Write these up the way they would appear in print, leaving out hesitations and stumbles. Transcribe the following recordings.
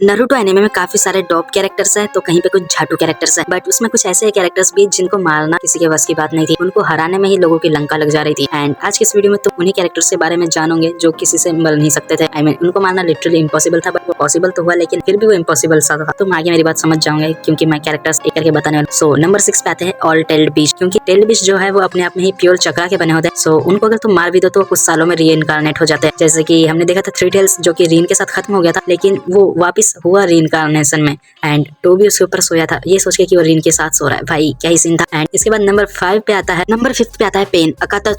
Naruto anime में काफी सारे डॉप कैरेक्टर्स हैं तो कहीं पे कुछ झाटू कैरेक्टर्स हैं, बट उसमें कुछ ऐसे कैरेक्टर्स भी जिनको मारना किसी के बस की बात नहीं थी। उनको हराने में ही लोगों की लंका लग जा रही थी। एंड आज के इस वीडियो में तो उन्हीं कैरेक्टर्स के बारे में जानोगे जो किसी से मर नहीं सकते थे। आई मीन उनको मारना लिटरली इम्पॉसिबल था, बट वो पॉसिबल तो हुआ, लेकिन फिर भी वो इम्पॉसिबल सा था। तुम आगे मेरी बात समझ जाओगे क्योंकि मैं कैरेक्टर्स एक करके बताने वाला। सो नंबर 6 पे आते हैं ऑल टेल्ड बीस्ट, क्योंकि टेल्ड बीस्ट जो है वो अपने आप में ही प्योर चक्रा के बने होते हैं। सो उनको अगर तुम मार भी दो तो कुछ सालों में रीइनकार्नेट हो जाते हैं। जैसे कि हमने देखा था थ्री टेल्स जो कि रीन के साथ खत्म हो गया था, लेकिन वो वापस हुआ रीइनकार्नेशन में। एंड टोबी उसके ऊपर सोया था ये सोच के कि वो रीन के साथ सो रहा है। भाई क्या ही सीन था। एंड इसके बाद नंबर 5 पे आता है, नंबर 5 पे आता है पेन अकाता।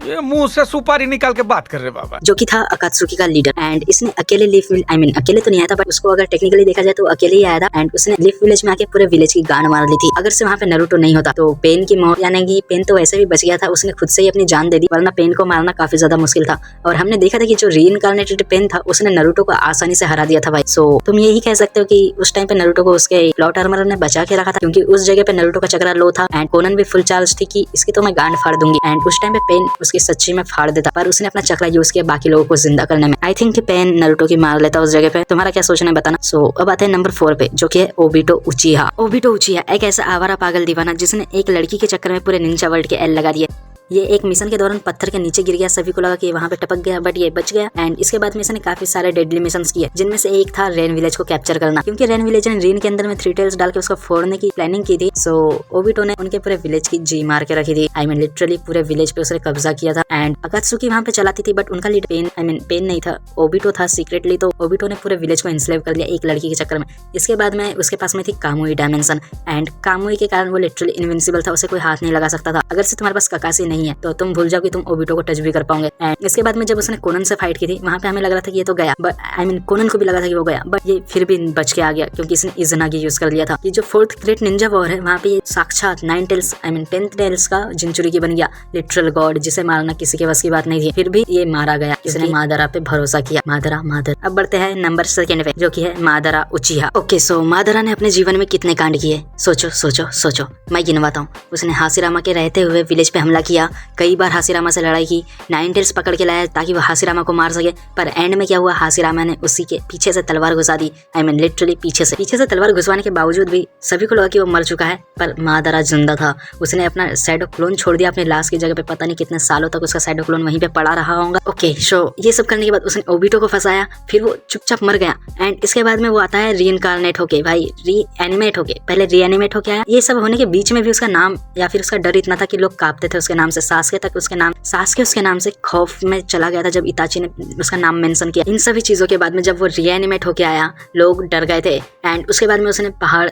ये मुंह से सुपारी निकाल के बात कर रहे बाबा, जो कि था अकात्सुकी का लीडर। एंड इसने अकेले लीफ अकेले तो नहीं आया था, बट उसको अगर टेक्निकली देखा जाए तो अकेले ही आया था। एंड उसने लीफ विलेज में आके पूरे विलेज की गांड मार ली थी। अगर से वहाँ पे नारुतो नहीं होता तो पेन की मौत, यानी कि पेन तो वैसे भी बच गया था, उसने खुद से ही अपनी जान दे दी, वरना पेन को मारना काफी ज्यादा मुश्किल था। और हमने देखा था कि जो रीइनकार्नेटेड पेन था उसने नारुतो को आसानी से हरा दिया था भाई। सो तुम यही कह सकते हो कि उस टाइम पे नारुतो को उसके प्लॉट आर्मर ने बचा के रखा था, क्योंकि उस जगह पे नारुतो का चक्रा लो था। एंड कोनन भी फुल चार्ज थी कि इसकी तो मैं गांड फाड़ दूंगी। एंड उस टाइम पे पेन उसकी सच्ची में फाड़ देता, पर उसने अपना चक्रा यूज किया बाकी लोगों को जिंदा करने में। आई थिंक पेन नारुतो की मार लेता उस जगह पे। तुम्हारा क्या सोचना है बताना। सो अब आते हैं नंबर 4 पे, जो कि है ओबिटो उचिहा। ओबिटो उचिहा एक ऐसा आवारा पागल दीवाना जिसने एक लड़की के चक्कर में पूरे निंजा वर्ल्ड के एल लगा दिए। ये एक मिशन के दौरान पत्थर के नीचे गिर गया, सभी को लगा कि वहां पे टपक गया, बट ये बच गया। एंड इसके बाद में इसने काफी सारे डेडली मिशंस किए, जिनमें से एक था रेन विलेज को कैप्चर करना, क्योंकि रेन विलेज ने रीन के अंदर में थ्री टेल्स डाल के उसको फोड़ने की प्लानिंग की थी। सो ओबिटो ने उनके पूरे विलेज की जी मार के रखी थी। आई मीन लिटरली पूरे विलेज पे उसने कब्जा किया था। एंड अकात्सुकी वहां पे चलाती थी, बट उनका लीड पेन नहीं था, ओबिटो था सीक्रेटली। तो ओबिटो ने पूरे विलेज को इंस्लेव कर लिया एक लड़की के चक्कर में। इसके बाद में उसके पास में थी कामुई डायमेंशन। एंड कामुई के कारण वो लिटरली इनविंसिबल था, उसे कोई हाथ नहीं लगा सकता था। अगर से तुम्हारे पास ककाशी नहीं है तो तुम भूल जाओ कि तुम ओबिटो को टच भी कर पाओगे। एंड इसके बाद में जब उसने कोनन से फाइट की थी, वहां पे हमें लग रहा था कि ये तो गया, बट कोनन को भी लगा था कि वो गया, बट ये फिर भी बच के आ गया, क्योंकि इसने इज़नागी यूज कर लिया था। ये जो फोर्थ ग्रेट निंजा वॉर है, वहां पे ये साक्षात 9 टेल्स 10 टेल्स का जिंचुरी बन गया, लिटरल गॉड, जिसे मारना किसी के बस की बात नहीं थी। फिर भी ये मारा गया, इसने मादरा पे भरोसा किया। मादरा। अब बढ़ते हैं नंबर 2 पे, जो कि है मादरा उचिहा। ओके, सो मादरा ने अपने जीवन में कितने कांड किए, सोचो। मैं गिनवाता हूँ। उसने हासिरामा के रहते हुए विलेज पे हमला किया, कई बार हासिरामा से लड़ाई की, 9 टेल्स पकड़ के लाया ताकि वो हासिरामा को मार सके। पर एंड में क्या हुआ, हासिरामा ने उसी के पीछे से तलवार घुसा दी। आई मीन लिटरली पीछे से तलवार घुसवाने के बावजूद भी सभी को लगा कि वो मर चुका है, पर मादरा जिंदा था। उसने अपना शैडो क्लोन छोड़ दिया अपने लाश की जगह पे। पता नहीं कितने सालों तक उसका शैडो क्लोन वहीं पे पड़ा रहा होगा। ओके, सो ये सब करने के बाद उसने ओबिटो को फंसाया, फिर वो चुपचाप मर गया। एंड इसके बाद में वो आता है रीइनकार्नेट होके, भाई रीएनिमेट होके। पहले रीएनिमेट होके आया। ये सब होने के बीच में भी उसका नाम या फिर उसका डर इतना था कि लोग कांपते थे उसके नाम से। सासके तक उसके नाम से खौफ में चला गया था जब इताची ने उसका नाम मेंशन किया। इन सभी चीजों के बाद में जब वो रीएनिमेट होके आया, लोग डर गए थे। एंड उसके बाद में उसने पहाड़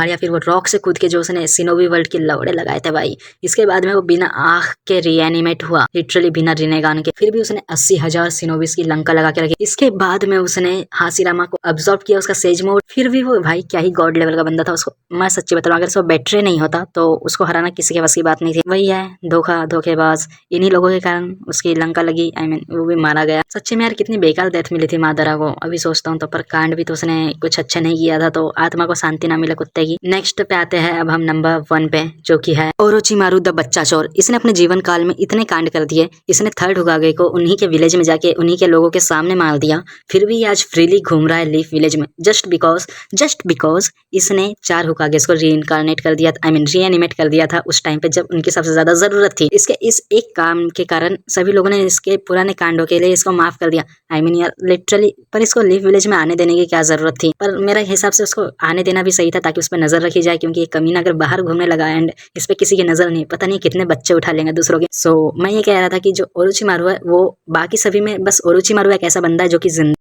या फिर वो रॉक से कूद के जो उसने सिनोबी वर्ल्ड के लवड़े लगाए थे भाई। इसके बाद में वो बिना आँख के रीएनिमेट हुआ, लिटरली बिना रिनेगान के। फिर भी उसने 80,000 सिनोबिस की लंका लगा के रखी। इसके बाद में उसने हासिरामा को अब्सॉर्ब किया, उसका सेज मोड। फिर भी वो भाई क्या ही गॉड लेवल का बंदा था। उसको मैं सच्ची बता रहा हूँ, अगर वो बैटरी नहीं होता तो उसको हराना किसी के बस की बात नहीं थी। वही है धोखेबाज, इन्हीं लोगों के कारण उसकी लंका लगी। आई मीन वो भी मारा गया। सच्ची में यार कितनी बेकार डेथ मिली थी मादरा को, अभी सोचता हूँ तो। पर कांड भी तो उसने कुछ अच्छा नहीं किया था, तो आत्मा को शांति ना मिले कुत्ते की। नेक्स्ट पे आते हैं अब हम नंबर 1 पे, जो कि है ओरोचिमारू द बच्चा चोर। इसने अपने जीवन काल में इतने कांड कर दिए, इसने थर्ड होकागे को उन्हीं के विलेज में जाके उन्हीं के लोगों के सामने मार दिया। फिर भी आज फ्रीली घूम रहा है लीफ विलेज में, जस्ट बिकॉज इसने 4 होकागेस को रीइनकार्नेट कर दिया, आई मीन रीएनिमेट कर दिया था उस टाइम पे जब उनकी सबसे ज्यादा जरूरत थी। इसके इस एक काम के कारण सभी लोगों ने इसके पुराने कांडों के लिए इसको माफ कर दिया। आई मीन यार लिटरली, पर इसको लीफ विलेज में आने देने की क्या जरूरत थी। पर मेरे हिसाब से उसको आने देना भी सही था, ताकि उस पर नजर रखी जाए, क्योंकि ये कमीना अगर बाहर घूमने लगा एंड इस पे किसी की नजर नहीं, पता नहीं कितने बच्चे उठा लेंगे दूसरों के। सो मैं ये कह रहा था कि जो ओरोचिमारू है वो बाकी सभी में बस ओरोचिमारू एक ऐसा बंदा है जो कि